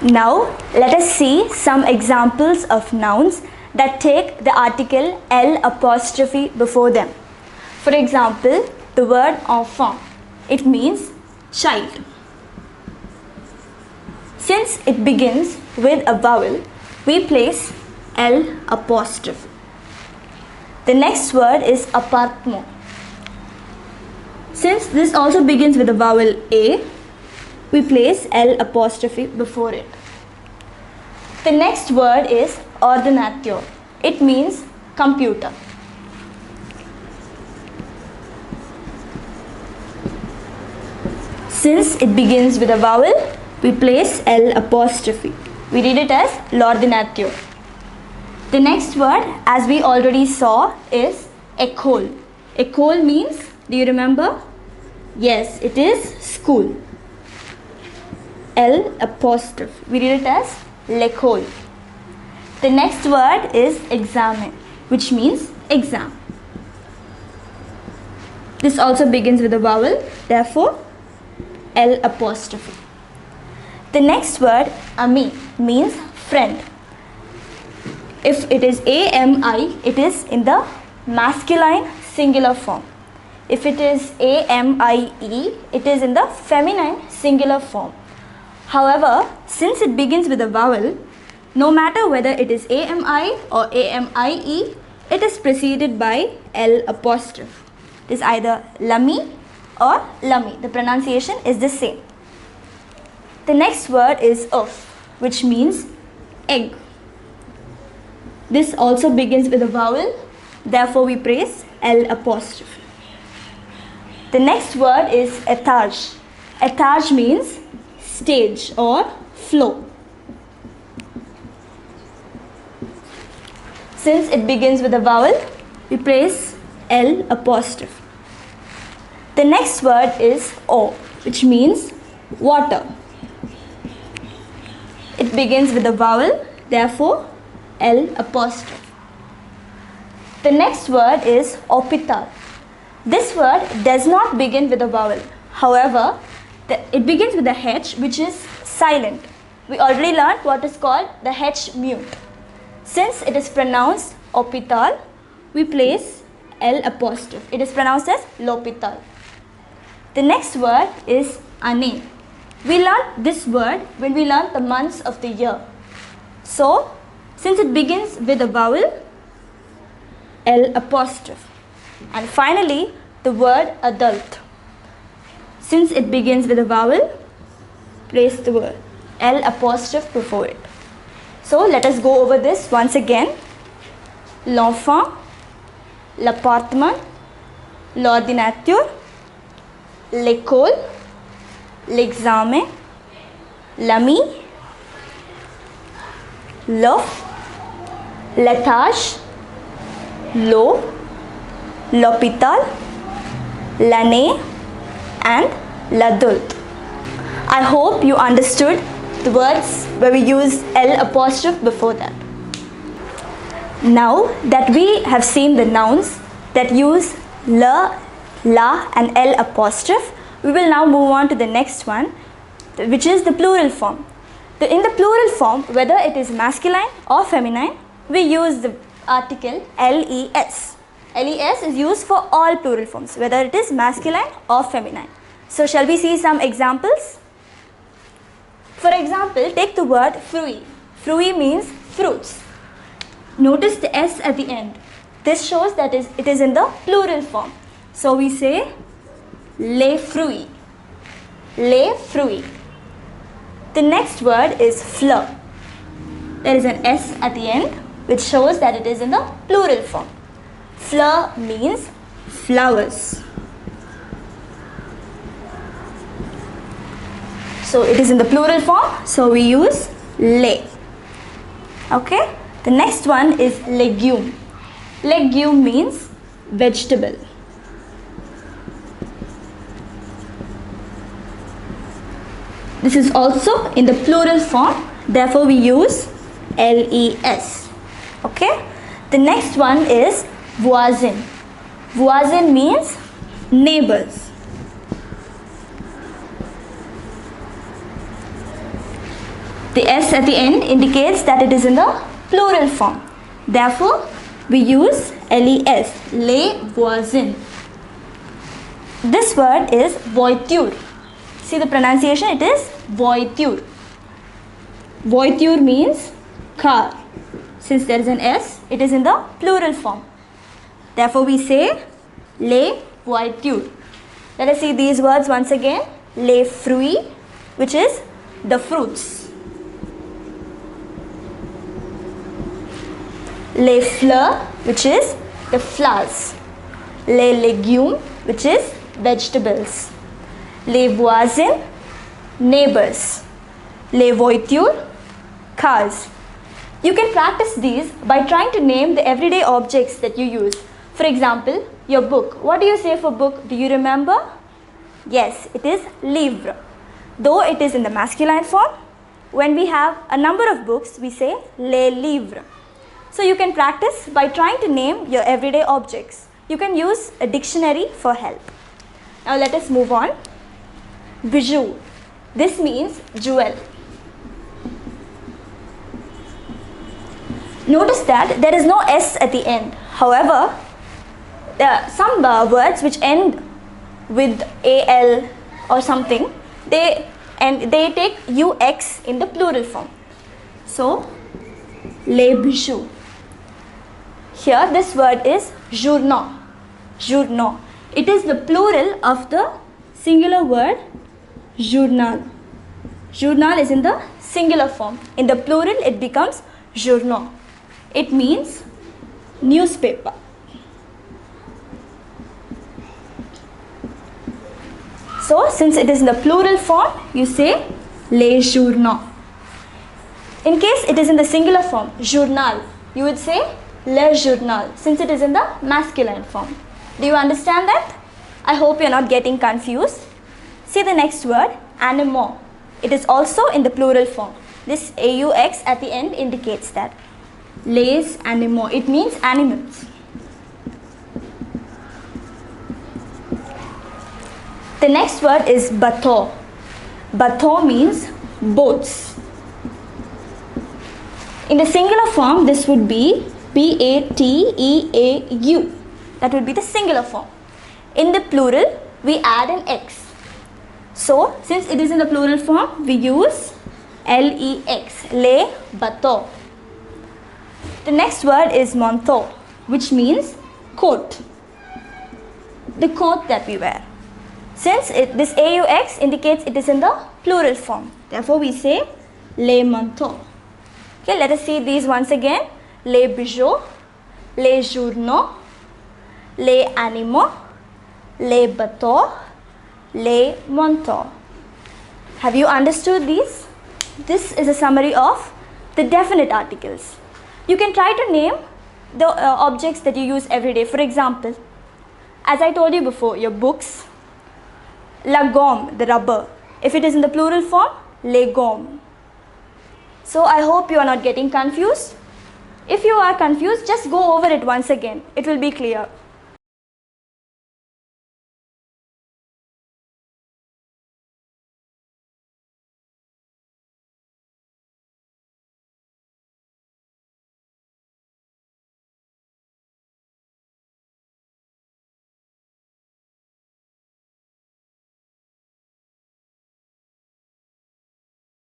Now let us see some examples of nouns that take the article L apostrophe before them. For example, the word enfant. It means child. Since it begins with a vowel, we place L apostrophe. The next word is appartement. Since this also begins with the vowel A, we place L apostrophe before it. The next word is ordinateur. It means computer. Since it begins with a vowel, we place L apostrophe. We read it as l'ordinateur. The next word, as we already saw, is école. École means, do you remember? Yes, it is school. L apostrophe. We read it as l'école. The next word is examen, which means exam. This also begins with a vowel, therefore L apostrophe. The next word, ami, means friend. If it is AMI, it is in the masculine singular form. If it is AMIE, it is in the feminine singular form. However, since it begins with a vowel, no matter whether it is AMI or AMIE, it is preceded by L apostrophe. It is either l'ami or l'ami. The pronunciation is the same. The next word is œuf, which means egg. This also begins with a vowel, therefore we place L apostrophe. The next word is étage. Étage means stage or floor. Since it begins with a vowel, we place L apostrophe. The next word is eau, which means water. It begins with a vowel, therefore L apostrophe. The next word is hôpital. This word does not begin with a vowel. However, it begins with a H, which is silent. We already learned what is called the H mute. Since it is pronounced hôpital, we place L apostrophe. It is pronounced as l'hôpital. The next word is année. We learned this word when we learned the months of the year. So, since it begins with a vowel, L apostrophe. And finally, the word adult. Since it begins with a vowel, place the word L apostrophe before it. So, let us go over this once again. L'enfant, l'appartement, l'ordinateur, l'école, l'examen, l'ami, l'œuf, l'étage, l'eau, l'hôpital, l'année, and l'adulte. I hope you understood the words where we use L apostrophe before that. Now that we have seen the nouns that use la, and L apostrophe, we will now move on to the next one, which is the plural form. In the plural form, whether it is masculine or feminine, we use the article les. Les is used for all plural forms, whether it is masculine or feminine. So shall we see some examples? For example, take the word fruit. Fruit means fruits. Notice the S at the end. This shows that it is in the plural form. So we say les fruits. Les fruits. The next word is fleur. There is an S at the end, which shows that it is in the plural form. Fleur means flowers. So it is in the plural form, so we use les. Okay? The next one is legume. Legume means vegetable. This is also in the plural form, therefore we use les. Okay? The next one is voisin. Voisin means neighbors. The S at the end indicates that it is in the plural form. Therefore, we use les, les voisins. This word is voiture. See the pronunciation, it is voiture. Voiture means car. Since there is an S, it is in the plural form. Therefore, we say les voitures. Let us see these words once again. Les fruits, which is the fruits. Les fleurs, which is the flowers. Les légumes, which is vegetables. Les voisins, neighbors. Les voitures, cars. You can practice these by trying to name the everyday objects that you use. For example, your book. What do you say for book? Do you remember? Yes, it is livre. Though it is in the masculine form, when we have a number of books, we say les livres. So you can practice by trying to name your everyday objects. You can use a dictionary for help. Now let us move on. Bijou. This means jewel. Notice that there is no S at the end. However, there are some words which end with AL or something, they take UX in the plural form. So, les bijoux. Here this word is journaux. Journaux. It is the plural of the singular word journal. Journal is in the singular form. In the plural it becomes journaux. It means newspaper. So, since it is in the plural form, you say les journaux. In case it is in the singular form, journal, you would say le journal, since it is in the masculine form. Do you understand that? I hope you are not getting confused. See the next word, animaux. It is also in the plural form. This AUX at the end indicates that. Les animaux, it means animals. The next word is bateau. Bateau means boats. In the singular form, this would be B-A-T-E-A-U. That would be the singular form. In the plural, we add an X. So, since it is in the plural form, we use L-E-X, les bateaux. The next word is manteau, which means coat. The coat that we wear. Since this AUX indicates it is in the plural form. Therefore, we say les manteaux. Okay, let us see these once again. Les bijoux, les journaux, les animaux, les bateaux, les manteaux. Have you understood these? This is a summary of the definite articles. You can try to name the objects that you use every day. For example, as I told you before, your books, la gomme, the rubber. If it is in the plural form, les gommes. So I hope you are not getting confused. If you are confused, just go over it once again. It will be clear.